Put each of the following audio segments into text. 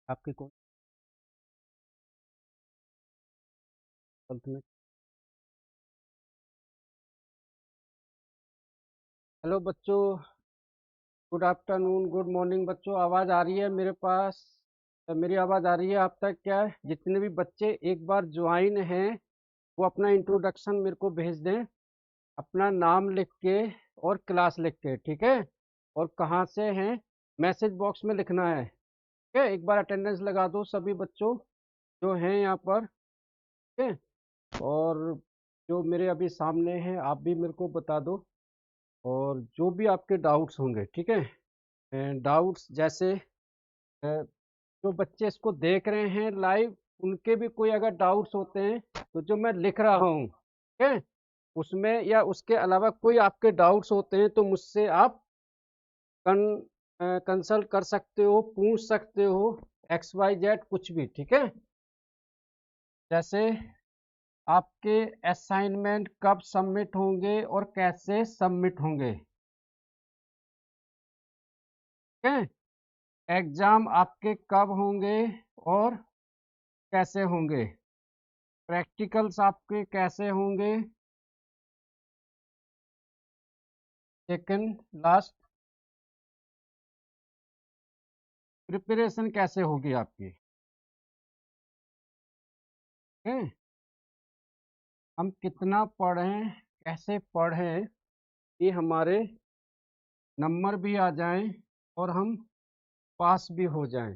आपके कौन में? हेलो बच्चों, गुड आफ्टरनून, गुड मॉर्निंग बच्चों। आवाज़ आ रही है मेरे पास? मेरी आवाज़ आ रही है आप तक? क्या है, जितने भी बच्चे एक बार ज्वाइन हैं वो अपना इंट्रोडक्शन मेरे को भेज दें, अपना नाम लिख के और क्लास लिख के, ठीक है? और कहाँ से हैं मैसेज बॉक्स में लिखना है, ठीक है? एक बार अटेंडेंस लगा दो सभी बच्चों जो हैं यहाँ पर, ठीक है? और जो मेरे अभी सामने हैं आप भी मेरे को बता दो, और जो भी आपके डाउट्स होंगे, ठीक है? डाउट्स जैसे जो बच्चे इसको देख रहे हैं लाइव, उनके भी कोई अगर डाउट्स होते हैं तो जो मैं लिख रहा हूँ, ठीक है, उसमें या उसके अलावा कोई आपके डाउट्स होते हैं तो मुझसे आप कंसल्ट कर सकते हो, पूछ सकते हो, एक्स वाई जेड कुछ भी, ठीक है? जैसे आपके असाइनमेंट कब सबमिट होंगे और कैसे सबमिट होंगे, ठीक है? एग्जाम आपके कब होंगे और कैसे होंगे? प्रैक्टिकल्स आपके कैसे होंगे? सेकंड लास्ट, प्रिपरेशन कैसे होगी आपकी, है? हम कितना पढ़ें, कैसे पढ़ें कि हमारे नंबर भी आ जाएं और हम पास भी हो जाएं।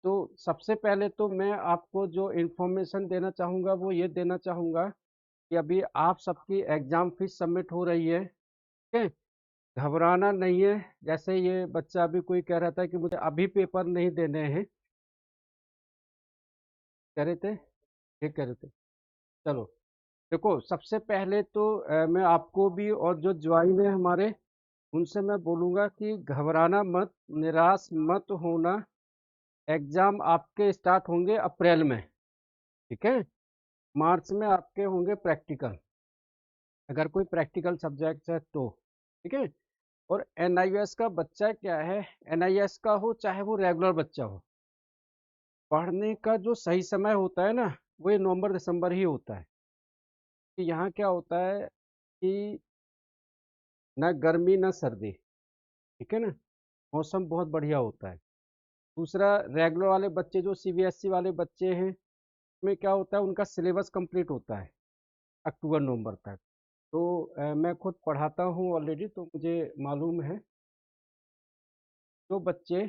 तो सबसे पहले तो मैं आपको जो इन्फॉर्मेशन देना चाहूँगा वो ये देना चाहूँगा कि अभी आप सबकी एग्ज़ाम फीस सबमिट हो रही है, ठीक है? घबराना नहीं है। जैसे ये बच्चा अभी कोई कह रहा था कि मुझे अभी पेपर नहीं देने हैं, कह रहे थे, ये कह रहे थे। चलो देखो, सबसे पहले तो मैं आपको भी और जो ज्वाइन है हमारे, उनसे मैं बोलूँगा कि घबराना मत, निराश मत होना। एग्ज़ाम आपके स्टार्ट होंगे अप्रैल में, ठीक है? मार्च में आपके होंगे प्रैक्टिकल, अगर कोई प्रैक्टिकल सब्जेक्ट है तो, ठीक है? और एनआईएस का बच्चा क्या है, एनआईएस का हो चाहे वो रेगुलर बच्चा हो, पढ़ने का जो सही समय होता है ना, वो ये नवंबर दिसंबर ही होता है। कि यहाँ क्या होता है कि ना गर्मी ना सर्दी, ठीक है ना, मौसम बहुत बढ़िया होता है। दूसरा, रेगुलर वाले बच्चे जो सीबीएसई वाले बच्चे हैं, में क्या होता है, उनका सिलेबस कंप्लीट होता है अक्टूबर नवंबर तक। तो मैं खुद पढ़ाता हूँ ऑलरेडी, तो मुझे मालूम है। जो बच्चे,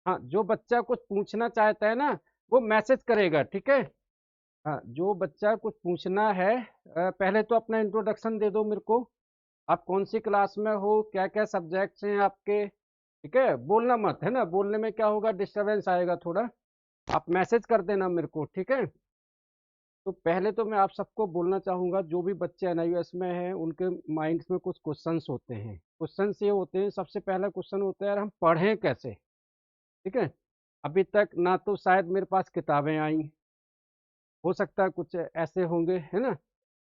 हाँ, जो बच्चा कुछ पूछना चाहता है ना, वो मैसेज करेगा, ठीक है? हाँ, जो बच्चा कुछ पूछना है, पहले तो अपना इंट्रोडक्शन दे दो मेरे को। आप कौन सी क्लास में हो, क्या क्या सब्जेक्ट्स हैं आपके, ठीक है? बोलना मत, है ना, बोलने में क्या होगा, डिस्टरबेंस आएगा थोड़ा। आप मैसेज कर देना मेरे को, ठीक है? तो पहले तो मैं आप सबको बोलना चाहूँगा, जो भी बच्चे एनआईएस में हैं उनके माइंड्स में कुछ क्वेश्चंस होते हैं। क्वेश्चंस ये होते हैं, सबसे पहला क्वेश्चन होता है, यार हम पढ़ें कैसे, ठीक है? अभी तक ना तो शायद मेरे पास किताबें आई, हो सकता है कुछ ऐसे होंगे, है ना,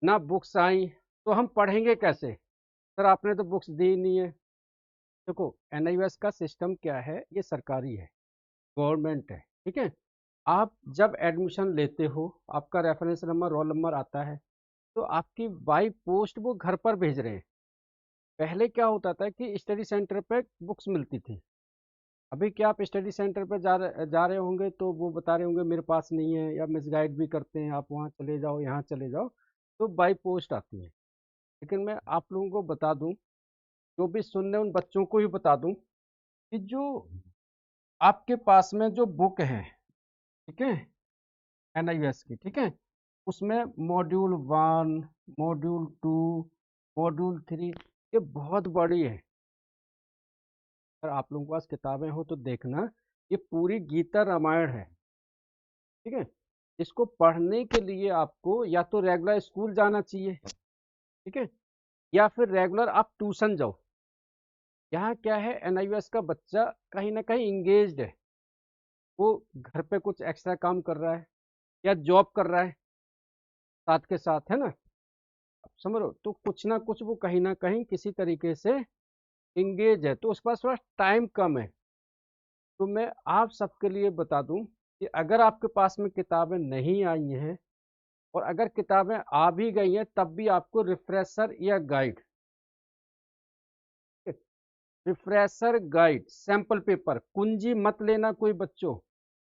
ना बुक्स आई, तो हम पढ़ेंगे कैसे? सर आपने तो बुक्स दी नहीं है। देखो, एनआईएस का सिस्टम क्या है, ये सरकारी है, गवर्नमेंट है, ठीक है? आप जब एडमिशन लेते हो, आपका रेफरेंस नंबर, रोल नंबर आता है, तो आपकी बाई पोस्ट वो घर पर भेज रहे हैं। पहले क्या होता था कि स्टडी सेंटर पे बुक्स मिलती थी। अभी क्या आप स्टडी सेंटर पे जा रहे होंगे तो वो बता रहे होंगे मेरे पास नहीं है, या मिसगाइड भी करते हैं, आप वहाँ चले जाओ, यहाँ चले जाओ, तो बाई पोस्ट आती है। लेकिन मैं आप लोगों को बता दूं, जो भी सुन रहे हैं, उन बच्चों को भी बता दूं कि जो आपके पास में जो बुक है, ठीक है, एनआईएस की, ठीक है, उसमें मॉड्यूल 1, मॉड्यूल 2, मॉड्यूल 3, ये बहुत बड़ी है। अगर आप लोगों के पास किताबें हो तो देखना, ये पूरी गीता रामायण है, ठीक है? इसको पढ़ने के लिए आपको या तो रेगुलर स्कूल जाना चाहिए, ठीक है, या फिर रेगुलर आप ट्यूशन जाओ। यहाँ क्या है, एनआईएस का बच्चा कहीं ना कहीं इंगेज्ड है, वो घर पे कुछ एक्स्ट्रा काम कर रहा है या जॉब कर रहा है साथ के साथ, है ना, समझ लो, तो कुछ ना कुछ वो कहीं ना कहीं किसी तरीके से इंगेज है, तो उसके पास थोड़ा टाइम कम है। तो मैं आप सबके लिए बता दूं कि अगर आपके पास में किताबें नहीं आई हैं और अगर किताबें आ भी गई हैं तब भी आपको रिफ्रेशर या guide, refresher guide sample paper, कुंजी मत लेना कोई बच्चों,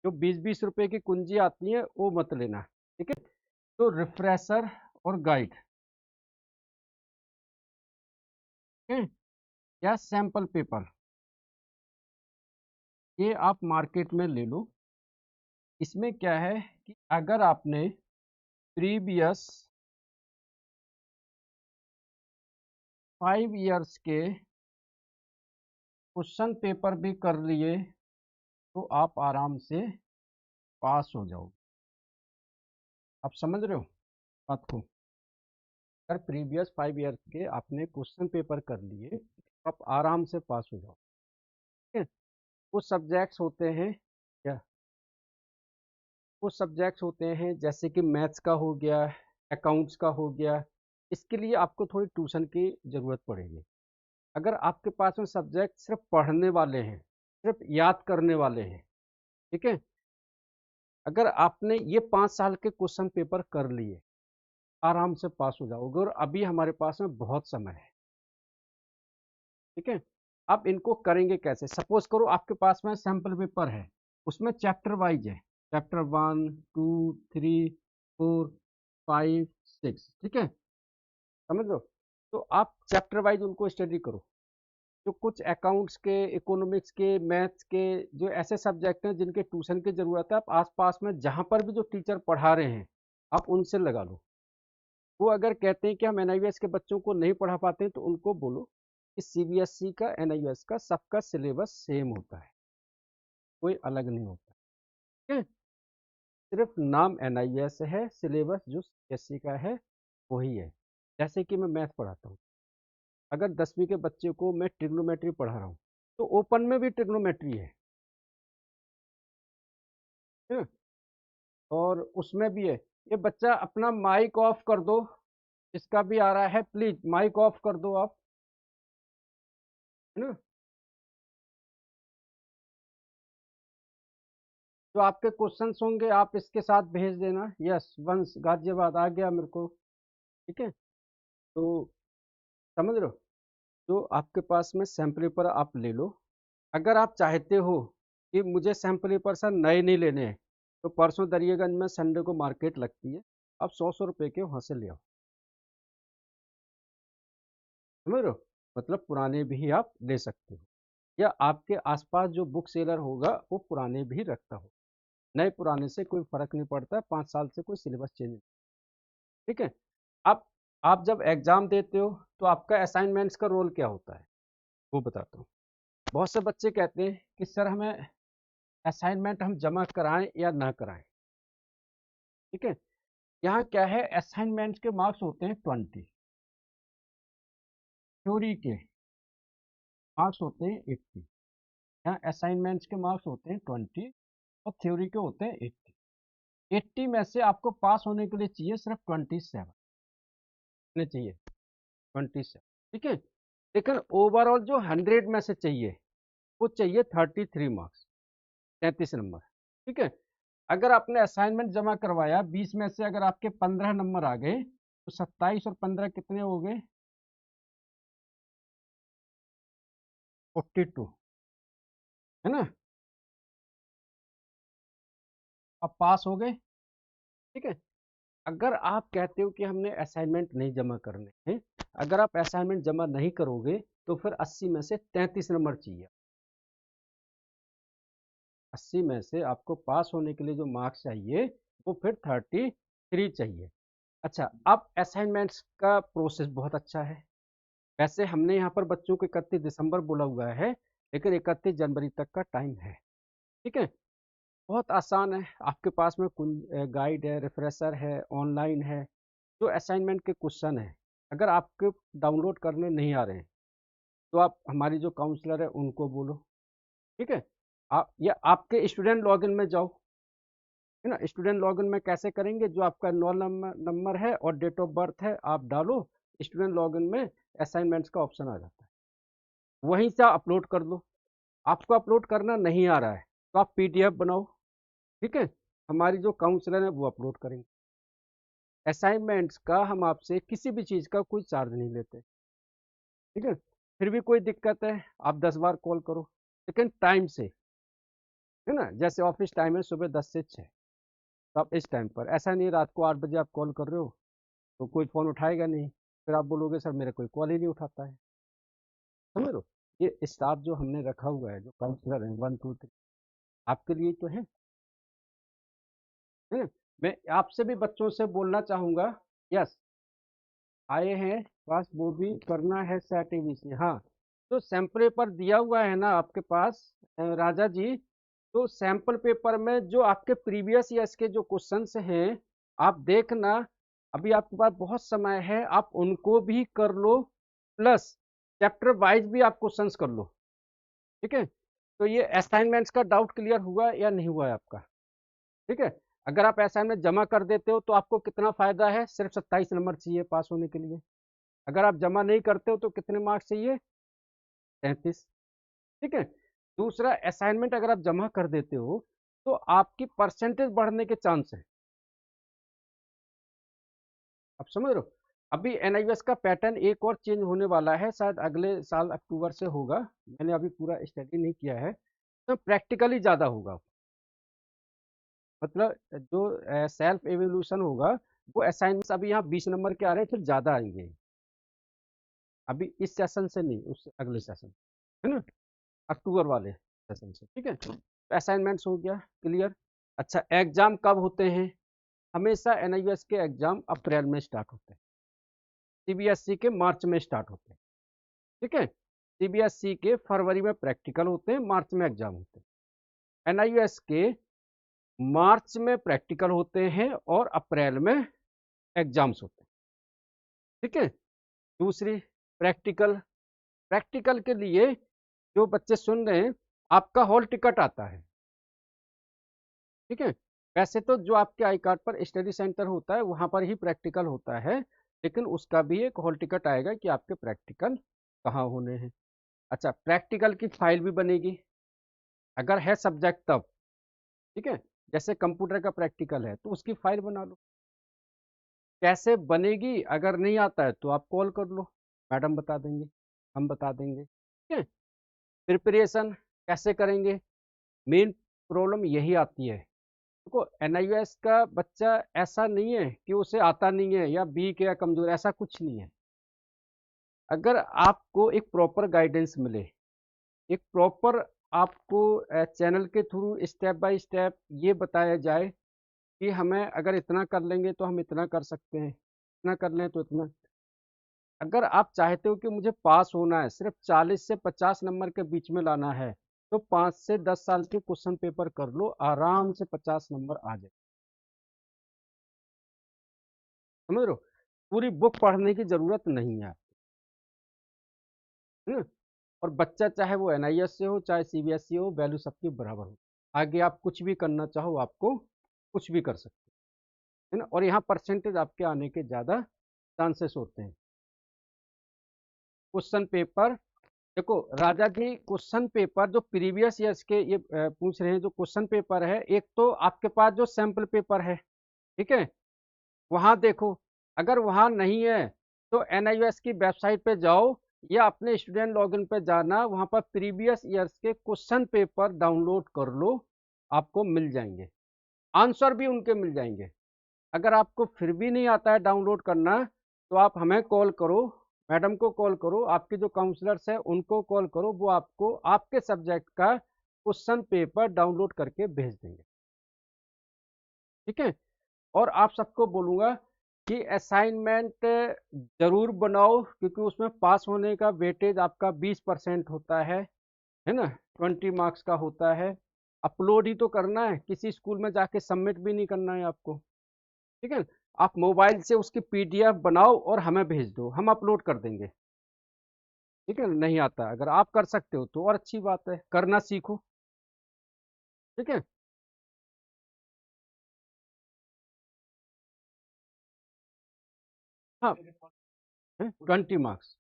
जो 20-20 रुपए की कुंजी आती है वो मत लेना, ठीक है। तो रिफ्रेशर और गाइड, ठीक है, या सैंपल पेपर, ये आप मार्केट में ले लो। इसमें क्या है कि अगर आपने प्रीवियस 5 इयर्स के क्वेश्चन पेपर भी कर लिए तो आप आराम से पास हो जाओगे। आप समझ रहे हो बात को? अगर प्रीवियस 5 इयर्स के आपने क्वेश्चन पेपर कर लिए तो आप आराम से पास हो जाओ, ठीक है। कुछ सब्जेक्ट्स होते हैं क्या, कुछ सब्जेक्ट्स होते हैं जैसे कि मैथ्स का हो गया, अकाउंट्स का हो गया, इसके लिए आपको थोड़ी ट्यूशन की ज़रूरत पड़ेगी। अगर आपके पास में सब्जेक्ट सिर्फ पढ़ने वाले हैं, सिर्फ याद करने वाले हैं, ठीक है, अगर आपने ये 5 साल के क्वेश्चन पेपर कर लिए आराम से पास हो जाओगे, और अभी हमारे पास में बहुत समय है, ठीक है। अब इनको करेंगे कैसे? सपोज करो आपके पास में सैंपल पेपर है, उसमें चैप्टर वाइज है, चैप्टर 1, 2, 3, 4, 5, 6, ठीक है, समझ लो। तो आप चैप्टर वाइज उनको स्टडी करो। जो कुछ अकाउंट्स के, इकोनॉमिक्स के, मैथ्स के, जो ऐसे सब्जेक्ट हैं जिनके ट्यूशन की ज़रूरत है, आप आसपास में जहाँ पर भी जो टीचर पढ़ा रहे हैं आप उनसे लगा लो। वो अगर कहते हैं कि हम एनआईवीएस के बच्चों को नहीं पढ़ा पाते तो उनको बोलो कि सीबीएसई का, एनआईवीएस का सबका सिलेबस सेम होता है, कोई अलग नहीं होता, ठीक है। सिर्फ नाम एनआईवीएस है, सिलेबस जो सीबीएसई का है वही है। जैसे कि मैं मैथ पढ़ाता हूँ, अगर 10वीं के बच्चे को मैं ट्रिग्नोमेट्री पढ़ा रहा हूँ तो ओपन में भी ट्रिग्नोमेट्री है, ठीक है? और उसमें भी है। ये बच्चा अपना माइक ऑफ कर दो, जिसका भी आ रहा है प्लीज माइक ऑफ कर दो आप, है ना। जो आपके क्वेश्चंस होंगे आप इसके साथ भेज देना। यस, वंश गाजियाबाद आ गया मेरे को, ठीक है। तो समझ रहे हो, जो आपके पास में सैंपल पेपर आप ले लो। अगर आप चाहते हो कि मुझे सैंपल पेपर सर नए नहीं लेने हैं तो परसों दरियागंज में संडे को मार्केट लगती है, आप 100-100 रुपए के वहाँ से ले आओ, समझ रहे हो। मतलब पुराने भी आप ले सकते हो, या आपके आसपास जो बुक सेलर होगा वो पुराने भी रखता हो। नए पुराने से कोई फर्क नहीं पड़ता है, 5 साल से कोई सिलेबस चेंज नहीं, ठीक है। अब आप जब एग्जाम देते हो तो आपका असाइनमेंट्स का रोल क्या होता है वो बताता हूँ। बहुत से बच्चे कहते हैं कि सर हमें असाइनमेंट हम जमा कराएं या ना कराएं, ठीक है। यहाँ क्या है, असाइनमेंट के मार्क्स होते हैं 20, थ्योरी के मार्क्स होते हैं 80। यहाँ असाइनमेंट्स के मार्क्स होते हैं 20 और थ्योरी के होते हैं 80। 80 में से आपको पास होने के लिए चाहिए सिर्फ 27 चाहिए, 27, ठीक है। लेकिन ओवरऑल जो 100 में से चाहिए वो चाहिए 33 मार्क्स, 33 नंबर, ठीक है। अगर आपने असाइनमेंट जमा करवाया 20 में से अगर आपके 15 नंबर आ गए तो 27 और 15 कितने हो गए? 42, है ना। अब पास हो गए, ठीक है। अगर आप कहते हो कि हमने असाइनमेंट नहीं जमा करने हैं, अगर आप असाइनमेंट जमा नहीं करोगे तो फिर 80 में से 33 नंबर चाहिए। 80 में से आपको पास होने के लिए जो मार्क्स चाहिए वो फिर 33 चाहिए। अच्छा, अब असाइनमेंट्स का प्रोसेस बहुत अच्छा है। वैसे हमने यहाँ पर बच्चों को 31 दिसंबर बोला हुआ है, लेकिन 31 जनवरी तक का टाइम है, ठीक है। बहुत आसान है, आपके पास में गाइड है, रिफ्रेशर है, ऑनलाइन है। जो असाइनमेंट के क्वेश्चन है अगर आपके डाउनलोड करने नहीं आ रहे हैं तो आप हमारी जो काउंसलर है उनको बोलो, ठीक है। आप या आपके स्टूडेंट लॉगिन में जाओ, है ना। स्टूडेंट लॉगिन में कैसे करेंगे, जो आपका रोल नंबर है और डेट ऑफ बर्थ है आप डालो, स्टूडेंट लॉगिन में असाइनमेंट्स का ऑप्शन आ जाता है, वहीं से अपलोड कर दो। आपको अपलोड करना नहीं आ रहा है तो आप पीडीएफ बनाओ, ठीक है, हमारी जो काउंसलर है वो अपलोड करेंगे। असाइनमेंट्स का हम आपसे किसी भी चीज़ का कोई चार्ज नहीं लेते। ठीक है, फिर भी कोई दिक्कत है आप 10 बार कॉल करो, लेकिन टाइम से, है ना। जैसे ऑफिस टाइम है सुबह 10 से 6, तो आप इस टाइम पर, ऐसा नहीं रात को 8 बजे आप कॉल कर रहे हो तो कोई फ़ोन उठाएगा नहीं, फिर आप बोलोगे सर मेरा कोई कॉल ही नहीं उठाता है। समझ लो, ये स्टाफ जो हमने रखा हुआ है, जो काउंसलर है 1 2 3, आपके लिए तो है ना। मैं आपसे भी बच्चों से बोलना चाहूँगा, यस आए हैं पास, वो भी करना है सेट एबीसी। हाँ, तो सैंपल पेपर दिया हुआ है ना आपके पास, राजा जी। तो सैंपल पेपर में जो आपके प्रीवियस ईयर्स के जो क्वेश्चंस हैं, आप देखना, अभी आपके पास बहुत समय है, आप उनको भी कर लो, प्लस चैप्टर वाइज भी आप क्वेश्चंस कर लो। ठीक है, तो ये असाइनमेंट्स का डाउट क्लियर हुआ या नहीं हुआ है आपका? ठीक है, अगर आप असाइनमेंट जमा कर देते हो तो आपको कितना फायदा है, सिर्फ 27 नंबर चाहिए पास होने के लिए। अगर आप जमा नहीं करते हो तो कितने मार्क्स चाहिए, 33। ठीक है, दूसरा असाइनमेंट अगर आप जमा कर देते हो तो आपकी परसेंटेज बढ़ने के चांस है। आप समझ रहे हो, अभी एनआईएस का पैटर्न एक और चेंज होने वाला है, शायद अगले साल अक्टूबर से होगा। मैंने अभी पूरा स्टडी नहीं किया है, तो प्रैक्टिकली ज़्यादा होगा। मतलब जो सेल्फ एवोल्यूशन होगा, वो असाइनमेंट्स अभी यहाँ 20 नंबर के आ रहे हैं, फिर ज़्यादा आएंगे। अभी इस सेशन से नहीं, उससे अगले सेशन, है ना, अक्टूबर वाले सेशन से। ठीक है, तो असाइनमेंट्स हो गया क्लियर। अच्छा, एग्जाम कब होते हैं? हमेशा एनआईएस के एग्जाम अप्रैल में स्टार्ट होते हैं, सीबीएसई के मार्च में स्टार्ट होते हैं। ठीक है, सीबीएसई के फरवरी में प्रैक्टिकल होते हैं, मार्च में एग्जाम होते हैं। एनआईएस के मार्च में प्रैक्टिकल होते हैं और अप्रैल में एग्जाम्स होते हैं। ठीक है, दूसरी प्रैक्टिकल, प्रैक्टिकल के लिए जो बच्चे सुन रहे हैं, आपका हॉल टिकट आता है। ठीक है, वैसे तो जो आपके आई कार्ड पर स्टडी सेंटर होता है वहां पर ही प्रैक्टिकल होता है, लेकिन उसका भी एक हॉल टिकट आएगा कि आपके प्रैक्टिकल कहाँ होने हैं। अच्छा, प्रैक्टिकल की फाइल भी बनेगी अगर है सब्जेक्ट तब। ठीक है, जैसे कंप्यूटर का प्रैक्टिकल है तो उसकी फाइल बना लो। कैसे बनेगी, अगर नहीं आता है तो आप कॉल कर लो, मैडम बता देंगे, हम बता देंगे। ठीक है, प्रिपरेशन कैसे करेंगे, मेन प्रॉब्लम यही आती है। देखो, एनआईएस का बच्चा ऐसा नहीं है कि उसे आता नहीं है या वीक है या कमजोर, ऐसा कुछ नहीं है। अगर आपको एक प्रॉपर गाइडेंस मिले, एक प्रॉपर आपको चैनल के थ्रू स्टेप बाय स्टेप ये बताया जाए कि हमें अगर इतना कर लेंगे तो हम इतना कर सकते हैं, इतना कर लें तो इतना। अगर आप चाहते हो कि मुझे पास होना है, सिर्फ 40 से 50 नंबर के बीच में लाना है, तो 5 से 10 साल के क्वेश्चन पेपर कर लो, आराम से 50 नंबर आ जाए। समझ रहे हो, पूरी बुक पढ़ने की जरूरत नहीं है, है ना। और बच्चा चाहे वो एनआईएस से हो चाहे सीबीएसई हो, वैल्यू सबकी बराबर हो। आगे आप कुछ भी करना चाहो, आपको कुछ भी कर सकते हो, है ना। और यहाँ परसेंटेज आपके आने के ज़्यादा चांसेस होते हैं। क्वेश्चन पेपर, देखो राजा जी, क्वेश्चन पेपर जो प्रीवियस ईयर्स के ये पूछ रहे हैं, जो क्वेश्चन पेपर है, एक तो आपके पास जो सैंपल पेपर है, ठीक है, वहाँ देखो। अगर वहाँ नहीं है तो एनआईएस की वेबसाइट पे जाओ या अपने स्टूडेंट लॉगिन पे जाना, वहाँ पर प्रीवियस ईयर्स के क्वेश्चन पेपर डाउनलोड कर लो, आपको मिल जाएंगे, आंसर भी उनके मिल जाएंगे। अगर आपको फिर भी नहीं आता है डाउनलोड करना, तो आप हमें कॉल करो, मैडम को कॉल करो, आपके जो काउंसलर्स हैं उनको कॉल करो, वो आपको आपके सब्जेक्ट का क्वेश्चन पेपर डाउनलोड करके भेज देंगे। ठीक है, और आप सबको बोलूँगा कि असाइनमेंट ज़रूर बनाओ, क्योंकि उसमें पास होने का वेटेज आपका 20% होता है ना, 20 मार्क्स का होता है। अपलोड ही तो करना है, किसी स्कूल में जाके सबमिट भी नहीं करना है आपको। ठीक है, आप मोबाइल से उसकी पीडीएफ बनाओ और हमें भेज दो, हम अपलोड कर देंगे। ठीक है, नहीं आता अगर आप कर सकते हो तो और अच्छी बात है, करना सीखो। ठीक है, हाँ, 20 मार्क्स,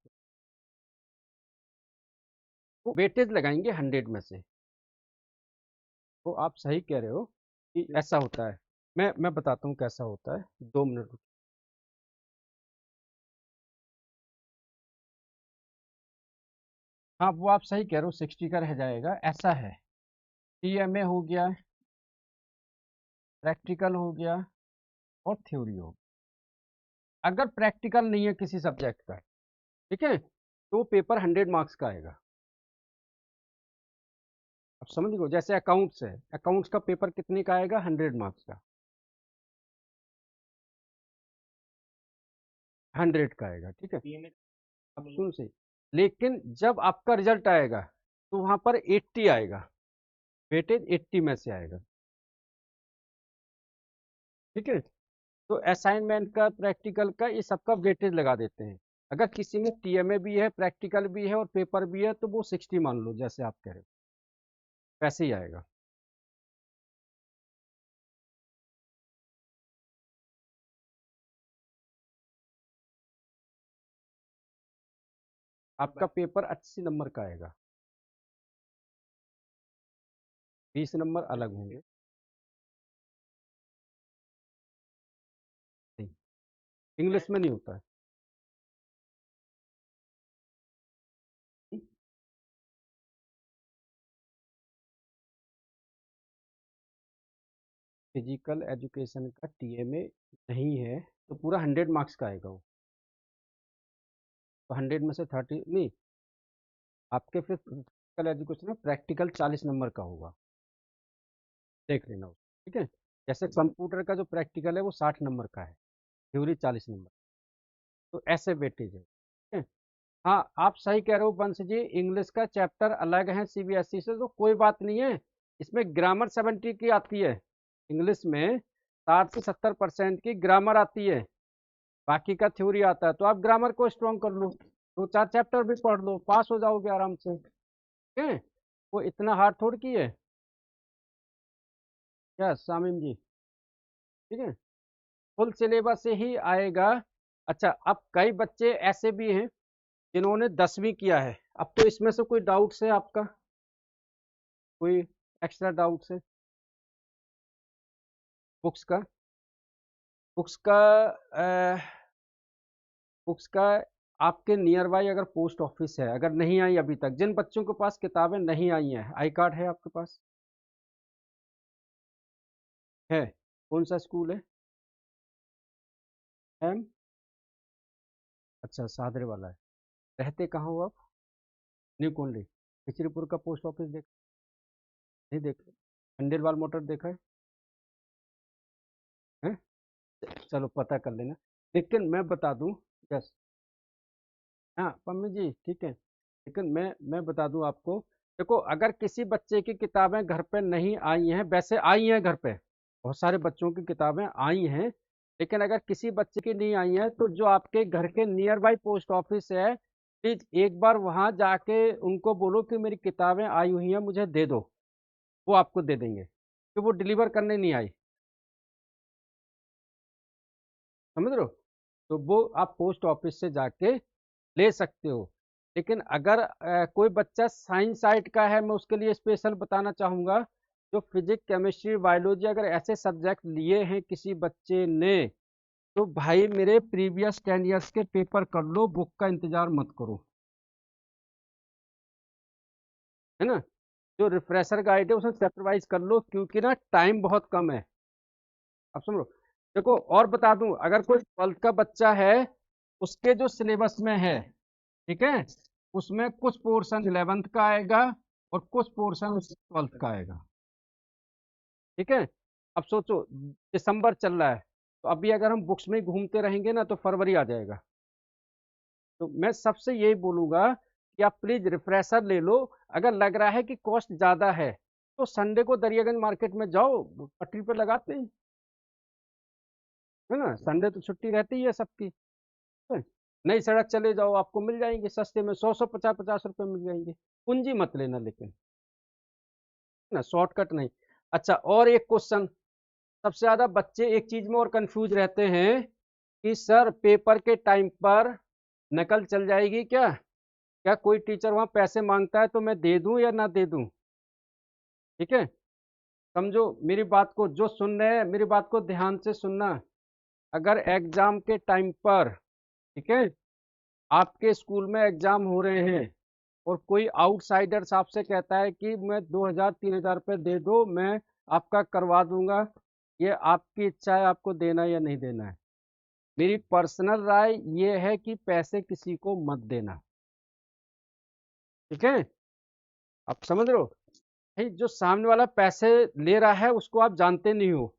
वो वेटेज लगाएंगे 100 में से। तो आप सही कह रहे हो, कि ऐसा होता है। मैं बताता हूँ कैसा होता है, 2 मिनट। हाँ, वो आप सही कह रहे हो, 60 का रह जाएगा। ऐसा है, टीएमए हो गया, प्रैक्टिकल हो गया, और थ्योरी हो गया। अगर प्रैक्टिकल नहीं है किसी सब्जेक्ट का, ठीक है, तो पेपर 100 मार्क्स का आएगा। अब समझ लो, जैसे अकाउंट्स है, अकाउंट्स का पेपर कितने का आएगा? 100 मार्क्स का, 100 का आएगा, ठीक है। अब सुन सही, लेकिन जब आपका रिजल्ट आएगा तो वहां पर 80 आएगा, वेटेज 80 में से आएगा, ठीक है। तो असाइनमेंट का, प्रैक्टिकल का, ये सबका वेटेज लगा देते हैं। अगर किसी में टीएमए भी है, प्रैक्टिकल भी है और पेपर भी है, तो वो 60 मान लो, जैसे आप कह रहे हो वैसे ही आएगा। आपका पेपर 80 नंबर का आएगा, 20 नंबर अलग होंगे। नहीं, इंग्लिश में नहीं होता है। फिजिकल एजुकेशन का टीएमए नहीं है, तो पूरा 100 मार्क्स का आएगा वो। तो 100 में से 30 नहीं, आपके फिर फिजिकल एजुकेशन में प्रैक्टिकल 40 नंबर का होगा, देख लेना उसको, ठीक है। जैसे कंप्यूटर का जो प्रैक्टिकल है वो 60 नंबर का है, थ्योरी 40 नंबर। तो ऐसे वेटेज है, ठीक है। हाँ, आप सही कह रहे हो वंश जी, इंग्लिश का चैप्टर अलग है सीबीएसई से, तो कोई बात नहीं है। इसमें ग्रामर 70 की आती है, इंग्लिश में 60 से 70% की ग्रामर आती है, बाकी का थ्योरी आता है। तो आप ग्रामर को स्ट्रॉन्ग कर लो, 2-4 चैप्टर भी पढ़ लो, पास हो जाओगे आराम से, ठीक है। वो इतना हार्ड थोड़ी की है, क्या शामिम जी, ठीक है। फुल सिलेबस से ही आएगा। अच्छा, अब कई बच्चे ऐसे भी हैं जिन्होंने 10वीं किया है। अब तो इसमें से कोई डाउट्स है आपका, कोई एक्स्ट्रा डाउट्स है बुक्स का? बुक्स का बुक्स का आपके नियर बाई अगर पोस्ट ऑफिस है, अगर नहीं आई अभी तक, जिन बच्चों के पास किताबें नहीं आई हैं, आई कार्ड है आपके पास? है? कौन सा स्कूल है? एम? अच्छा, सादरे वाला है। रहते कहाँ हो आप? न्यू कुंडली। खिचड़ीपुर का पोस्ट ऑफिस देख? नहीं देखे? खंडेलवाल मोटर देखा है? चलो पता कर लेना। लेकिन मैं बता दूं, यस, हाँ पम्मी जी, ठीक है। लेकिन मैं बता दूं आपको, देखो, अगर किसी बच्चे की किताबें घर पे नहीं आई हैं, वैसे आई हैं घर पे, बहुत सारे बच्चों की किताबें आई हैं, लेकिन अगर किसी बच्चे की नहीं आई है, तो जो आपके घर के नियर बाई पोस्ट ऑफिस है, प्लीज एक बार वहां जाके उनको बोलो कि मेरी किताबें आई हुई हैं, मुझे दे दो। वो आपको दे देंगे, कि वो डिलीवर करने नहीं आई, समझ रहे हो। तो वो आप पोस्ट ऑफिस से जाके ले सकते हो। लेकिन अगर कोई बच्चा साइंस साइड का है, मैं उसके लिए स्पेशल बताना चाहूँगा, जो फिजिक्स केमिस्ट्री बायोलॉजी अगर ऐसे सब्जेक्ट लिए हैं किसी बच्चे ने, तो भाई मेरे प्रीवियस 10 ईयर्स के पेपर कर लो, बुक का इंतजार मत करो, है ना। जो रिफ्रेशर गाइड है उसमें चैप्टर वाइज कर लो, क्योंकि ना टाइम बहुत कम है। अब सुनो, देखो और बता दूं, अगर कोई 12th का बच्चा है, उसके जो सिलेबस में है, ठीक है, उसमें कुछ पोर्शन 11th का आएगा और कुछ पोर्शन 12th का आएगा, ठीक है। अब सोचो, दिसंबर चल रहा है, तो अभी अगर हम बुक्स में ही घूमते रहेंगे ना, तो फरवरी आ जाएगा। तो मैं सबसे यही बोलूंगा कि आप प्लीज रिफ्रेशर ले लो। अगर लग रहा है कि कॉस्ट ज्यादा है, तो संडे को दरियागंज मार्केट में जाओ, पटरी पे लगाते हैं, है ना, संडे तो छुट्टी रहती है सबकी, है। नई सड़क चले जाओ, आपको मिल जाएंगे सस्ते में, 100-150 50 रुपए मिल जाएंगे। पूंजी मत लेना लेकिन, है ना, शॉर्टकट नहीं। अच्छा, और एक क्वेश्चन, सबसे ज्यादा बच्चे एक चीज में और कंफ्यूज रहते हैं कि सर पेपर के टाइम पर नकल चल जाएगी क्या? क्या कोई टीचर वहां पैसे मांगता है तो मैं दे दूं या ना दे दूं? ठीक है, समझो मेरी बात को, जो सुन रहे हैं मेरी बात को ध्यान से सुनना। अगर एग्जाम के टाइम पर, ठीक है, आपके स्कूल में एग्जाम हो रहे हैं और कोई आउटसाइडर्स आपसे कहता है कि मैं 2,000 3,000 रुपये दे दो, मैं आपका करवा दूंगा, ये आपकी इच्छा है आपको देना या नहीं देना है। मेरी पर्सनल राय ये है कि पैसे किसी को मत देना, ठीक है। आप समझ रहे हो भाई, जो सामने वाला पैसे ले रहा है उसको आप जानते नहीं हो,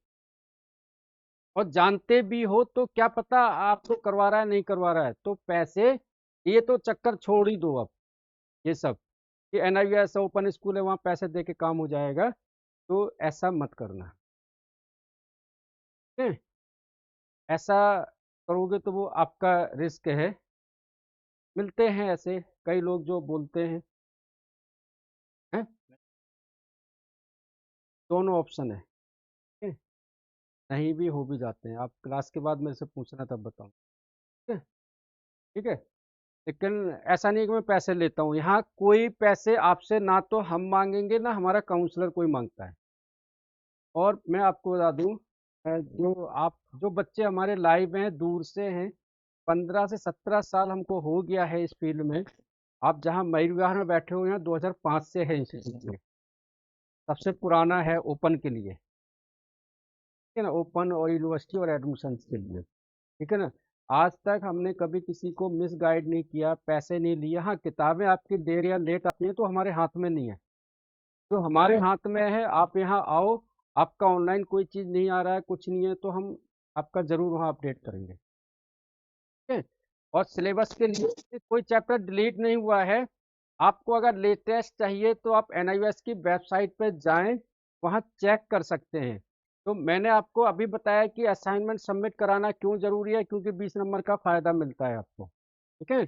और जानते भी हो तो क्या पता आपको करवा रहा है नहीं करवा रहा है, तो पैसे, ये तो चक्कर छोड़ ही दो अब, ये सब कि एनआईवीएस ओपन स्कूल है वहाँ पैसे दे के काम हो जाएगा, तो ऐसा मत करना, ठीक है। ऐसा करोगे तो वो आपका रिस्क है। मिलते हैं ऐसे कई लोग जो बोलते हैं। दोनों ऑप्शन है, ठीक है? नहीं भी हो भी जाते हैं, आप क्लास के बाद मेरे से पूछना तब बताऊँ, ठीक है। ठीक है, लेकिन ऐसा नहीं है कि मैं पैसे लेता हूँ, यहाँ कोई पैसे आपसे ना तो हम मांगेंगे ना हमारा काउंसलर कोई मांगता है। और मैं आपको बता दूं, जो बच्चे हमारे लाइव हैं दूर से हैं, 15 से 17 साल हमको हो गया है इस फील्ड में। आप जहाँ मयूर विहार में बैठे हुए हैं 2005 से है इंस्टीट्यूट, सबसे पुराना है ओपन के लिए, ठीक है ना, ओपन और यूनिवर्सिटी और एडमिशन के लिए, ठीक है ना। आज तक हमने कभी किसी को मिस गाइड नहीं किया, पैसे नहीं लिए। हाँ, किताबें आपकी देर या लेट आती हैं तो हमारे हाथ में नहीं है, जो हमारे हाथ में है आप यहाँ आओ, आपका ऑनलाइन कोई चीज़ नहीं आ रहा है, कुछ नहीं है, तो हम आपका ज़रूर वहाँ अपडेट करेंगे, ठीक है। और सिलेबस के लिए कोई चैप्टर डिलीट नहीं हुआ है। आपको अगर लेटेस्ट चाहिए तो आप एनआईओएस की वेबसाइट पर जाएं, वहाँ चेक कर सकते हैं। तो मैंने आपको अभी बताया कि असाइनमेंट सबमिट कराना क्यों ज़रूरी है, क्योंकि 20 नंबर का फ़ायदा मिलता है आपको, ठीक है।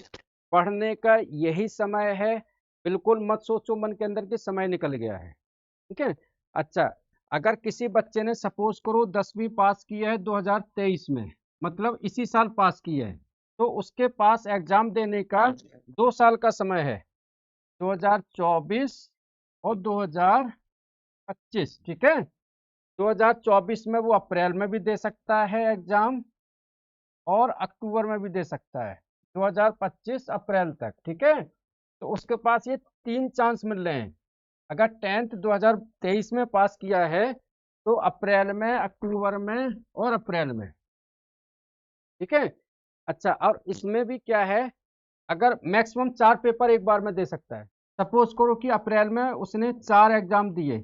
पढ़ने का यही समय है, बिल्कुल मत सोचो मन के अंदर कि समय निकल गया है, ठीक है। अच्छा, अगर किसी बच्चे ने सपोज करो 10वीं पास किया है 2023 में, मतलब इसी साल पास किया है, तो उसके पास एग्जाम देने का 2 साल का समय है, 2024 और 2025, ठीक है। 2024 में वो अप्रैल में भी दे सकता है एग्जाम और अक्टूबर में भी दे सकता है, 2025 अप्रैल तक, ठीक है। तो उसके पास ये 3 चांस मिल रहे हैं। अगर 10th 2023 में पास किया है तो अप्रैल में, अक्टूबर में और अप्रैल में, ठीक है। अच्छा, और इसमें भी क्या है, अगर मैक्सिमम 4 पेपर एक बार में दे सकता है। सपोज करो कि अप्रैल में उसने 4 एग्जाम दिए,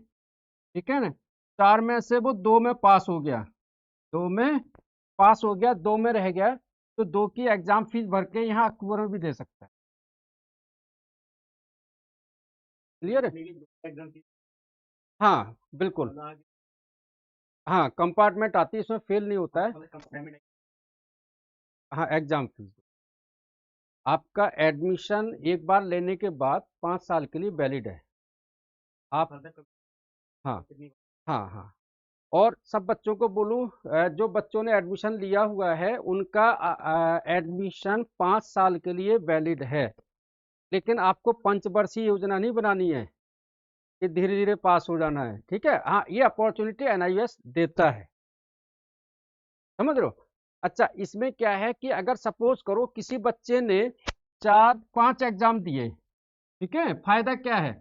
ठीक है ना, 4 में से वो 2 में पास हो गया, 2 में पास हो गया, 2 में रह गया, तो 2 की एग्जाम फीस भर के यहाँ अक्टूबर में भी दे सकता है। क्लियर है? हाँ बिल्कुल, हाँ कंपार्टमेंट आती है, इसमें फेल नहीं होता है। हाँ, एग्जाम फीस आपका एडमिशन एक बार लेने के बाद 5 साल के लिए वैलिड है। आप, हाँ, हाँ, हाँ। और सब बच्चों को बोलूं, जो बच्चों ने एडमिशन लिया हुआ है उनका एडमिशन 5 साल के लिए वैलिड है, लेकिन आपको पंचवर्षीय योजना नहीं बनानी है कि धीरे धीरे पास हो जाना है, ठीक है। हाँ, ये अपॉर्चुनिटी एनआईएस देता है, समझ रहे हो। अच्छा, इसमें क्या है कि अगर सपोज करो किसी बच्चे ने 4 5 एग्जाम दिए, ठीक है, फायदा क्या है,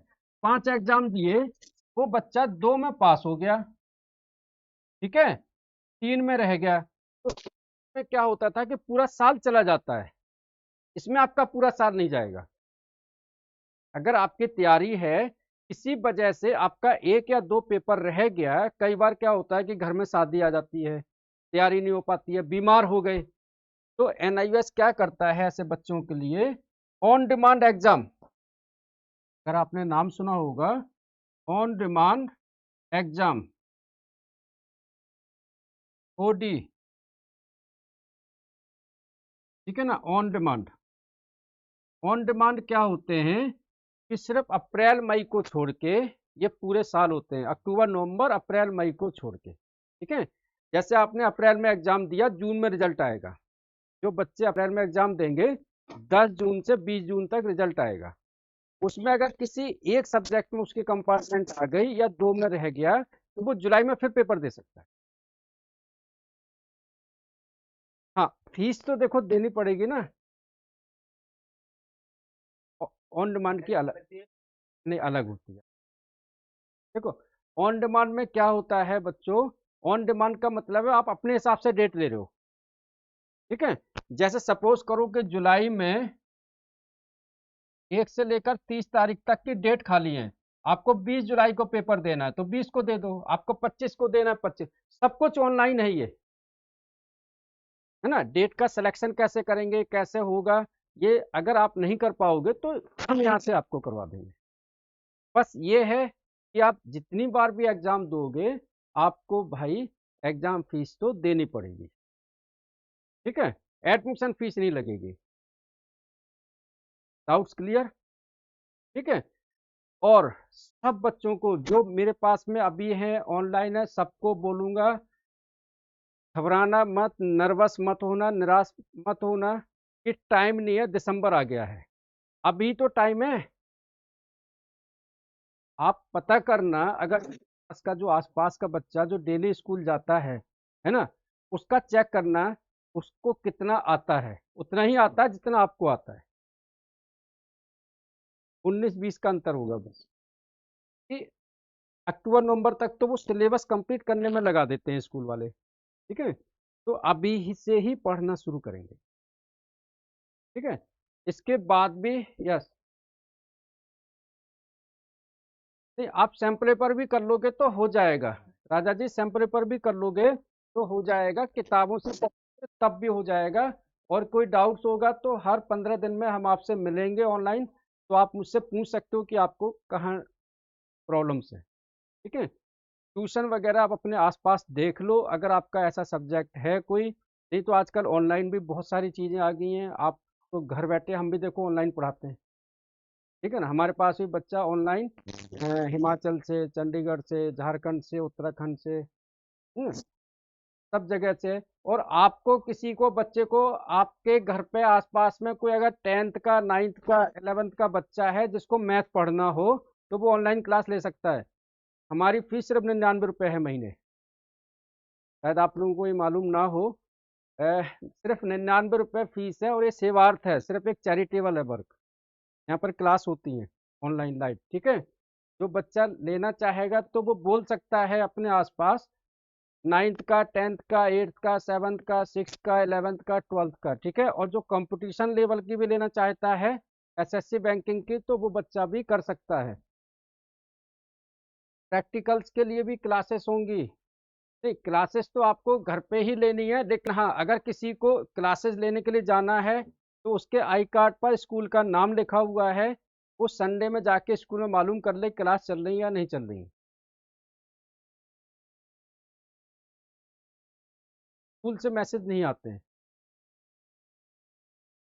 5 एग्जाम दिए, वो बच्चा 2 में पास हो गया, ठीक है, 3 में रह गया, तो इसमें क्या होता था कि पूरा साल चला जाता है, इसमें आपका पूरा साल नहीं जाएगा। अगर आपकी तैयारी है, किसी वजह से आपका 1 या 2 पेपर रह गया, कई बार क्या होता है कि घर में शादी आ जाती है, तैयारी नहीं हो पाती है, बीमार हो गए, तो एनआईएस क्या करता है ऐसे बच्चों के लिए, ऑन डिमांड एग्जाम, अगर आपने नाम सुना होगा, ऑन डिमांड एग्जाम, ओडी, ठीक है ना। ऑन डिमांड, ऑन डिमांड क्या होते हैं कि सिर्फ अप्रैल मई को छोड़ के ये पूरे साल होते हैं, अक्टूबर नवंबर अप्रैल मई को छोड़ के, ठीक है। जैसे आपने अप्रैल में एग्जाम दिया, जून में रिजल्ट आएगा, जो बच्चे अप्रैल में एग्जाम देंगे 10 जून से 20 जून तक रिजल्ट आएगा। उसमें अगर किसी एक सब्जेक्ट में उसकी कंपार्टमेंट आ गई या 2 में रह गया, तो वो जुलाई में फिर पेपर दे सकता है। हाँ, फीस तो देखो देनी पड़ेगी ना। ऑन डिमांड की अलग नहीं, अलग होती है। देखो, ऑन डिमांड में क्या होता है बच्चों, ऑन डिमांड का मतलब है आप अपने हिसाब से डेट ले रहे हो। ठीक है, जैसे सपोज करो कि जुलाई में 1 से लेकर 30 तारीख तक की डेट खाली है, आपको 20 जुलाई को पेपर देना है तो 20 को दे दो, आपको 25 को देना है 25। सब कुछ ऑनलाइन है ये, है ना। डेट का सिलेक्शन कैसे करेंगे, कैसे होगा, ये अगर आप नहीं कर पाओगे तो हम यहाँ से आपको करवा देंगे। बस ये है कि आप जितनी बार भी एग्जाम दोगे, आपको भाई एग्जाम फीस तो देनी पड़ेगी। ठीक है, एडमिशन फीस नहीं लगेगी। Doubts clear? ठीक है। और सब बच्चों को जो मेरे पास में अभी है, ऑनलाइन है, सबको बोलूंगा घबराना मत, नर्वस मत होना, निराश मत होना कि टाइम नहीं है, दिसंबर आ गया है, अभी तो टाइम है। आप पता करना, अगर का जो आसपास का बच्चा जो डेली स्कूल जाता है ना, उसका चेक करना, उसको कितना आता है, उतना ही आता है जितना आपको आता है। 19-20 का अंतर होगा बस। कि अक्टूबर नवंबर तक तो वो सिलेबस कंप्लीट करने में लगा देते हैं स्कूल वाले। ठीक है, तो अभी से ही पढ़ना शुरू करेंगे। ठीक है, इसके बाद भी यस, नहीं आप सैंपल पेपर भी कर लोगे तो हो जाएगा। राजा जी, सैंपल पेपर भी कर लोगे तो हो जाएगा, किताबों से तब भी हो जाएगा। और कोई डाउट्स होगा तो हर 15 दिन में हम आपसे मिलेंगे ऑनलाइन, तो आप मुझसे पूछ सकते हो कि आपको कहाँ प्रॉब्लम्स है। ठीक है, ट्यूशन वगैरह आप अपने आसपास देख लो, अगर आपका ऐसा सब्जेक्ट है कोई। नहीं तो आजकल ऑनलाइन भी बहुत सारी चीज़ें आ गई हैं, आप तो घर बैठे हम भी देखो ऑनलाइन पढ़ाते हैं। ठीक है ना, हमारे पास भी बच्चा ऑनलाइन हिमाचल से, चंडीगढ़ से, झारखंड से, उत्तराखंड से, सब जगह से। और आपको किसी को बच्चे को आपके घर पे आसपास में कोई अगर 10th का, 9th का, 11th का बच्चा है जिसको मैथ पढ़ना हो, तो वो ऑनलाइन क्लास ले सकता है। हमारी फीस सिर्फ 99 रुपये है महीने, शायद आप लोगों को ये मालूम ना हो। सिर्फ 99 रुपये फीस है, और ये सेवार्थ है, सिर्फ एक चैरिटेबल है वर्क। यहाँ पर क्लास होती है ऑनलाइन लाइव। ठीक है, जो बच्चा लेना चाहेगा तो वो बोल सकता है अपने आसपास, 9th का, 10th का, 8th का, 7th का, 6th का, 11th का, 12th का। ठीक है, और जो कंपटीशन लेवल की भी लेना चाहता है, एसएससी बैंकिंग की, तो वो बच्चा भी कर सकता है। प्रैक्टिकल्स के लिए भी क्लासेस होंगी। नहीं, क्लासेस तो आपको घर पे ही लेनी है, लेकिन हाँ अगर किसी को क्लासेस लेने के लिए जाना है तो उसके आई कार्ड पर स्कूल का नाम लिखा हुआ है, वो संडे में जाके स्कूल में मालूम कर ले क्लास चल रही है या नहीं चल रही है। स्कूल से मैसेज नहीं आते हैं।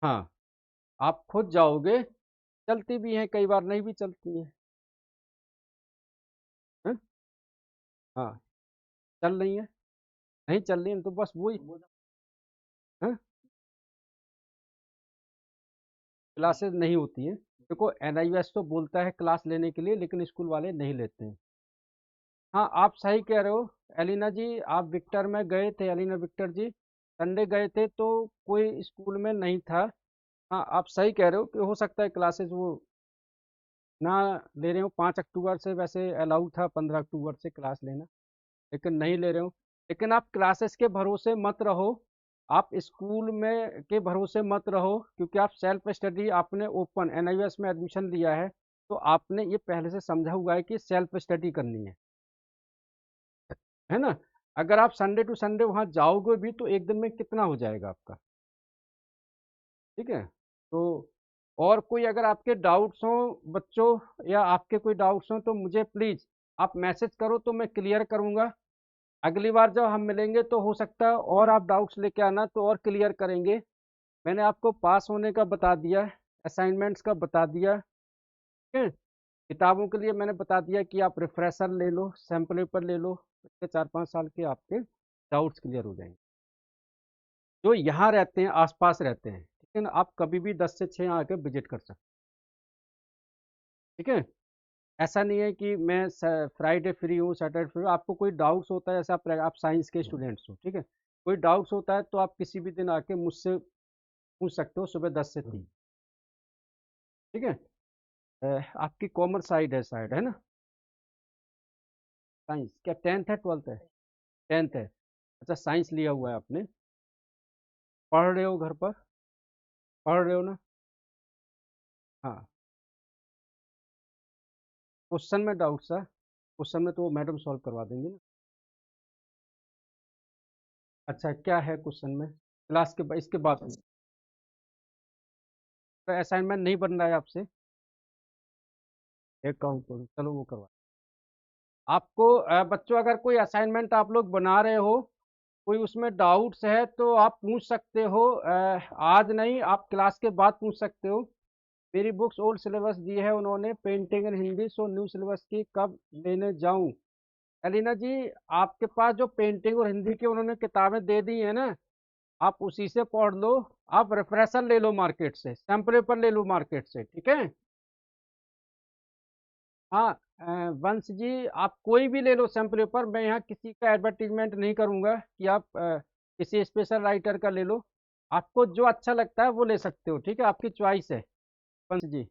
हाँ, आप खुद जाओगे, चलती भी हैं कई बार, नहीं भी चलती हैं। हैं? हाँ, चल रही हैं, नहीं चल रही हैं तो बस वही हैं, क्लासेस नहीं होती हैं। देखो, एनआईएस तो बोलता है क्लास लेने के लिए, लेकिन स्कूल वाले नहीं लेते हैं। हाँ, आप सही कह रहे हो एलिना जी, आप विक्टर में गए थे, एलिना विक्टर जी संडे गए थे तो कोई स्कूल में नहीं था। हाँ, आप सही कह रहे हो कि हो सकता है क्लासेस वो ना ले रहे हो। 5 अक्टूबर से वैसे अलाउ था, 15 अक्टूबर से क्लास लेना, लेकिन नहीं ले रहे हो। लेकिन आप क्लासेस के भरोसे मत रहो, आप स्कूल में के भरोसे मत रहो, क्योंकि आप सेल्फ स्टडी, आपने ओपन एनआईएस में एडमिशन लिया है, तो आपने ये पहले से समझा हुआ है कि सेल्फ स्टडी करनी है ना। अगर आप संडे टू संडे वहाँ जाओगे भी तो एक दिन में कितना हो जाएगा आपका। ठीक है, तो और कोई अगर आपके डाउट्स हों बच्चों, या आपके कोई डाउट्स हों तो मुझे प्लीज़ आप मैसेज करो, तो मैं क्लियर करूँगा। अगली बार जब हम मिलेंगे तो हो सकता है और आप डाउट्स लेके आना, तो और क्लियर करेंगे। मैंने आपको पास होने का बता दिया, असाइनमेंट्स का बता दिया। ठीक है, किताबों के लिए मैंने बता दिया कि आप रिफ्रेशर ले लो, सैम्पल पेपर ले लो, इससे 4-5 साल के आपके डाउट्स क्लियर हो जाएंगे। जो यहाँ रहते हैं, आसपास रहते हैं, ठीक है ना, आप कभी भी 10 से 6 आके विजिट कर सकते हैं। ठीक है, ऐसा नहीं है कि मैं फ्राइडे फ्री हूँ, सैटरडे फ्री हूँ। आपको कोई डाउट्स होता है, जैसे आप साइंस के स्टूडेंट्स हो, ठीक है, कोई डाउट्स होता है तो आप किसी भी दिन आके मुझसे पूछ सकते हो, सुबह 10 से 3। ठीक है। आपकी कॉमर्स साइड है शायद, है ना? साइंस क्या 10th है 12th है? 10th है। अच्छा, साइंस लिया हुआ है आपने। पढ़ रहे हो घर पर? पढ़ रहे हो ना? हाँ। क्वेश्चन में डाउट्स है? क्वेश्चन में तो वो मैडम सॉल्व करवा देंगे ना। अच्छा, क्या है क्वेश्चन में? क्लास के इसके बाद असाइनमेंट नहीं बन रहा है आपसे? एक काम करो, चलो वो करवा। आपको बच्चों, अगर कोई असाइनमेंट आप लोग बना रहे हो, कोई उसमें डाउट्स है तो आप पूछ सकते हो। आज नहीं, आप क्लास के बाद पूछ सकते हो। मेरी बुक्स ओल्ड सिलेबस दी है उन्होंने, painting in Hindi, so new syllabus की कब लेने जाऊं? एलिना जी, आपके पास जो पेंटिंग और हिंदी की उन्होंने किताबें दे दी है ना, आप उसी से पढ़ लो। आप रेफरेंसल ले लो मार्केट से, सैम्पल पेपर ले लो मार्केट से, ठीक है? हाँ। वंश जी, आप कोई भी ले लो सैम्पल पेपर। मैं यहाँ किसी का एडवर्टीजमेंट नहीं करूँगा कि आप किसी स्पेशल राइटर का ले लो। आपको जो अच्छा लगता है वो ले सकते हो, ठीक है? आपकी चॉइस है वंश जी,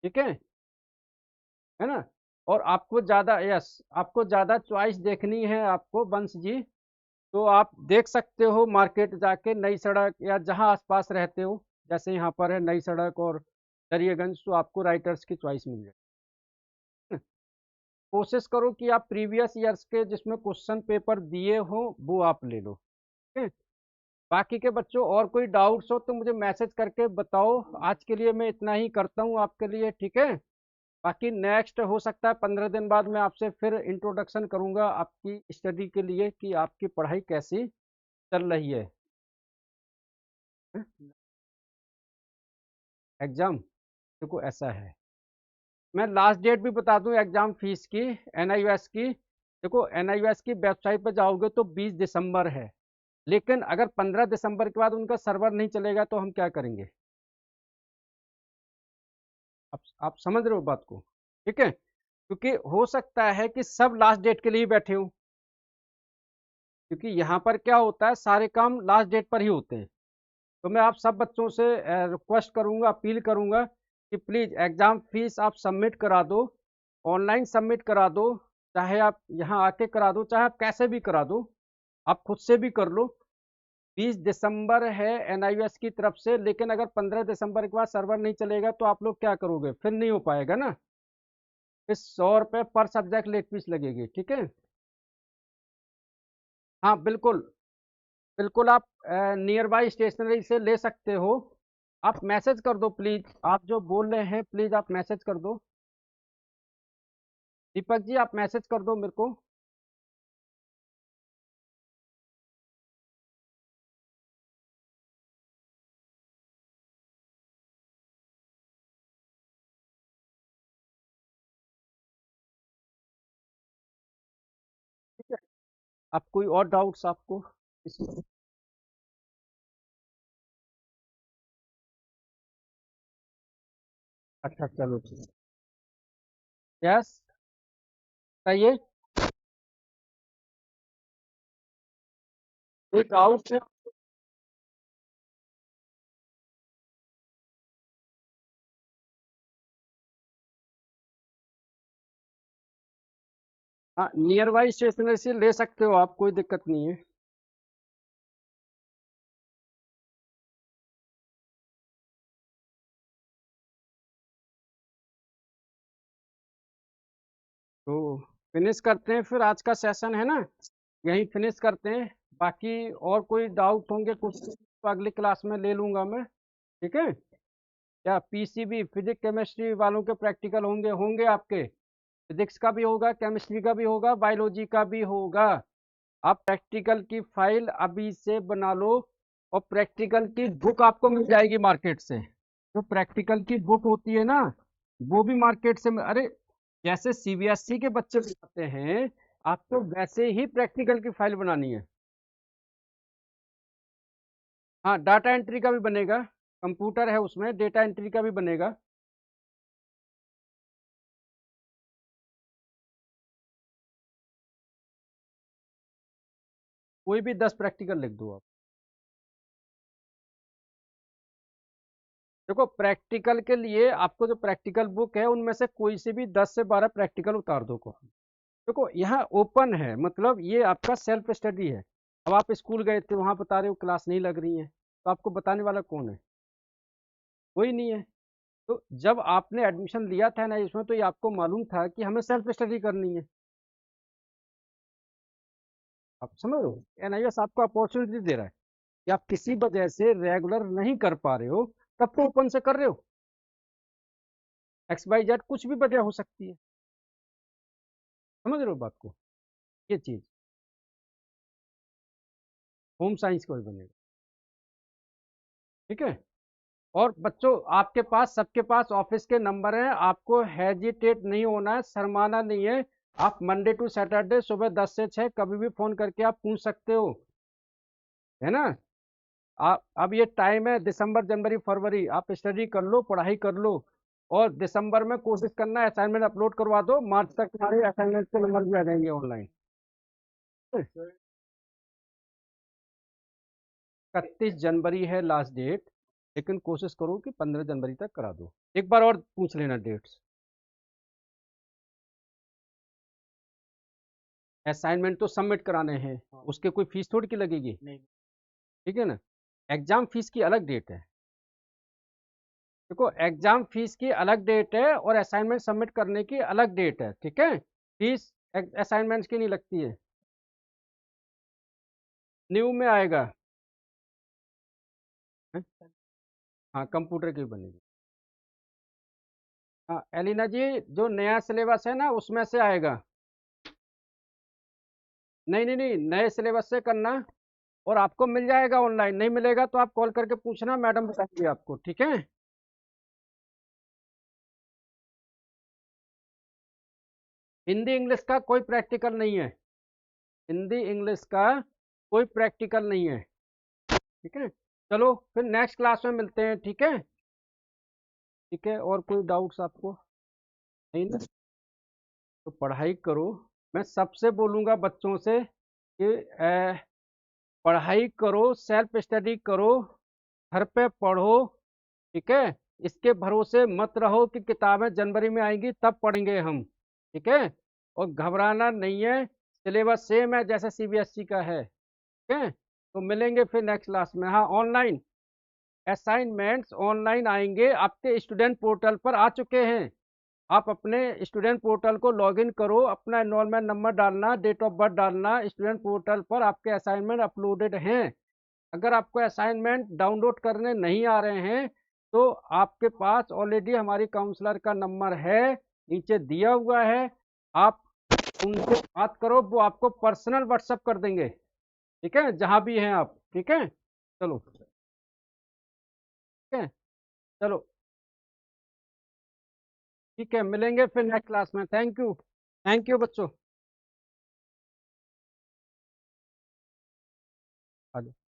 ठीक है ना? और आपको ज़्यादा, यस, आपको ज़्यादा चॉइस देखनी है आपको वंश जी, तो आप देख सकते हो मार्केट जाके, नई सड़क या जहाँ आसपास रहते हो। जैसे यहाँ पर है नई सड़क और दरियागंज, तो आपको राइटर्स की चॉइस मिल जाए। कोशिश करो कि आप प्रीवियस ईयर्स के जिसमें क्वेश्चन पेपर दिए हो वो आप ले लो, ठीक है? बाकी के बच्चों, और कोई डाउट्स हो तो मुझे मैसेज करके बताओ। आज के लिए मैं इतना ही करता हूँ आपके लिए, ठीक है? बाकी नेक्स्ट हो सकता है 15 दिन बाद मैं आपसे फिर इंट्रोडक्शन करूंगा आपकी स्टडी के लिए कि आपकी पढ़ाई कैसी चल रही है। एग्जाम, देखो ऐसा है, मैं लास्ट डेट भी बता दूं एग्जाम फीस की, एनआईयूएस की। देखो, एनआईयूएस की वेबसाइट पर जाओगे तो 20 दिसंबर है, लेकिन अगर 15 दिसंबर के बाद उनका सर्वर नहीं चलेगा तो हम क्या करेंगे? आप समझ रहे हो बात को? ठीक है, क्योंकि हो सकता है कि सब लास्ट डेट के लिए बैठे हो, क्योंकि यहाँ पर क्या होता है, सारे काम लास्ट डेट पर ही होते हैं। तो मैं आप सब बच्चों से रिक्वेस्ट करूंगा, अपील करूंगा कि प्लीज़ एग्ज़ाम फीस आप सबमिट करा दो, ऑनलाइन सबमिट करा दो, चाहे आप यहाँ आके करा दो, चाहे आप कैसे भी करा दो, आप खुद से भी कर लो। 20 दिसंबर है एनआईएस की तरफ से, लेकिन अगर 15 दिसंबर के बाद सर्वर नहीं चलेगा तो आप लोग क्या करोगे? फिर नहीं हो पाएगा ना। फिर 100 रुपये पर सब्जेक्ट लेट फीस लगेगी, ठीक है? हाँ बिल्कुल। बिल्कुल, आप नियर बाई स्टेशनरी से ले सकते हो। आप मैसेज कर दो प्लीज, आप जो बोल रहे हैं प्लीज आप मैसेज कर दो। दीपक जी, आप मैसेज कर दो मेरे को। ठीक है। आप कोई और डाउट्स आपको इसमें? अच्छा, चलो ठीक। यस, बताइए। कोई डाउट है? हाँ, नियर बाई स्टेशनरी से ले सकते हो आप, कोई दिक्कत नहीं है। तो फिनिश करते हैं फिर, आज का सेशन है ना, यहीं फिनिश करते हैं। बाकी और कोई डाउट होंगे कुछ तो अगली क्लास में ले लूंगा मैं, ठीक है? क्या पीसीबी, फिजिक्स केमिस्ट्री वालों के प्रैक्टिकल होंगे? होंगे आपके। फिजिक्स का भी होगा, केमिस्ट्री का भी होगा, बायोलॉजी का भी होगा। आप प्रैक्टिकल की फाइल अभी से बना लो, और प्रैक्टिकल की बुक आपको मिल जाएगी मार्केट से। जो प्रैक्टिकल की बुक होती है ना, वो भी मार्केट से अरे, जैसे सीबीएसई के बच्चे बनाते हैं, आपको वैसे ही प्रैक्टिकल की फाइल बनानी है। हाँ, डाटा एंट्री का भी बनेगा, कंप्यूटर है उसमें, डेटा एंट्री का भी बनेगा। कोई भी 10 प्रैक्टिकल लिख दो आप। देखो प्रैक्टिकल के लिए आपको जो प्रैक्टिकल बुक है उनमें से कोई से भी 10 से 12 प्रैक्टिकल उतार दो को। देखो यहाँ ओपन है, मतलब ये आपका सेल्फ स्टडी है। अब आप स्कूल गए थे, वहां बता रहे हो क्लास नहीं लग रही है, तो आपको बताने वाला कौन है? कोई नहीं है। तो जब आपने एडमिशन लिया था ना इसमें, तो ये आपको मालूम था कि हमें सेल्फ स्टडी करनी है। आप समझ रहे हो, एनआईएस आपको अपॉर्चुनिटी दे रहा है कि आप किसी वजह से रेगुलर नहीं कर पा रहे हो, तब तो ओपन से कर रहे हो। एक्स वाई जेड कुछ भी वजह हो सकती है। समझ रहे हो बात को? ये चीज होम साइंस को ही बनेगा। ठीक है। और बच्चों आपके पास, सबके पास ऑफिस के नंबर हैं, आपको हेजिटेट नहीं होना है, शर्माना नहीं है। आप मंडे टू सैटरडे सुबह 10 से 6 कभी भी फोन करके आप पूछ सकते हो, है ना? आप अब ये टाइम है दिसंबर जनवरी फरवरी, आप स्टडी कर लो, पढ़ाई कर लो। और दिसंबर में कोशिश करना असाइनमेंट अपलोड करवा दो, मार्च तक तुम्हारे असाइनमेंट के नंबर भी आ जाएंगे ऑनलाइन। 31 जनवरी है लास्ट डेट, लेकिन कोशिश करो कि 15 जनवरी तक करा दो। एक बार और पूछ लेना डेट्स। असाइनमेंट तो सबमिट कराने हैं, उसके कोई फीस थोड़ी की लगेगी। ठीक है ना? एग्जाम फीस की अलग डेट है। देखो एग्जाम फीस की अलग डेट है और असाइनमेंट सबमिट करने की अलग डेट है, ठीक है? फीस असाइनमेंट्स की नहीं लगती है। न्यू में आएगा। हैं? हाँ कंप्यूटर की बनेगी। हाँ एलिना जी, जो नया सिलेबस है ना उसमें से आएगा। नहीं नहीं नहीं, नए सिलेबस से करना। और आपको मिल जाएगा ऑनलाइन, नहीं मिलेगा तो आप कॉल करके पूछना, मैडम बताएंगे आपको, ठीक है? हिंदी इंग्लिश का कोई प्रैक्टिकल नहीं है। हिंदी इंग्लिश का कोई प्रैक्टिकल नहीं है। ठीक है। चलो फिर नेक्स्ट क्लास में मिलते हैं, ठीक है? ठीक है, और कोई डाउट्स आपको? नहीं ना? तो पढ़ाई करो। मैं सबसे बोलूँगा बच्चों से कि पढ़ाई करो, सेल्फ स्टडी करो, घर पे पढ़ो। ठीक है। इसके भरोसे मत रहो कि किताबें जनवरी में आएंगी तब पढ़ेंगे हम। ठीक है। और घबराना नहीं है, सिलेबस सेम है जैसे सीबीएसई का है। ठीक है। तो मिलेंगे फिर नेक्स्ट क्लास में। हाँ ऑनलाइन असाइनमेंट्स ऑनलाइन आएंगे, आपके स्टूडेंट पोर्टल पर आ चुके हैं। आप अपने स्टूडेंट पोर्टल को लॉगिन करो, अपना एनरोलमेंट नंबर डालना, डेट ऑफ बर्थ डालना, स्टूडेंट पोर्टल पर आपके असाइनमेंट अपलोडेड हैं। अगर आपको असाइनमेंट डाउनलोड करने नहीं आ रहे हैं तो आपके पास ऑलरेडी हमारी काउंसलर का नंबर है, नीचे दिया हुआ है। आप उनसे बात करो, वो आपको पर्सनल व्हाट्सएप कर देंगे। ठीक है, जहां भी हैं आप। ठीक है। चलो ठीक है। चलो ठीक है, मिलेंगे फिर नेक्स्ट क्लास में। Thank you. थैंक यू बच्चों। आ जाओ।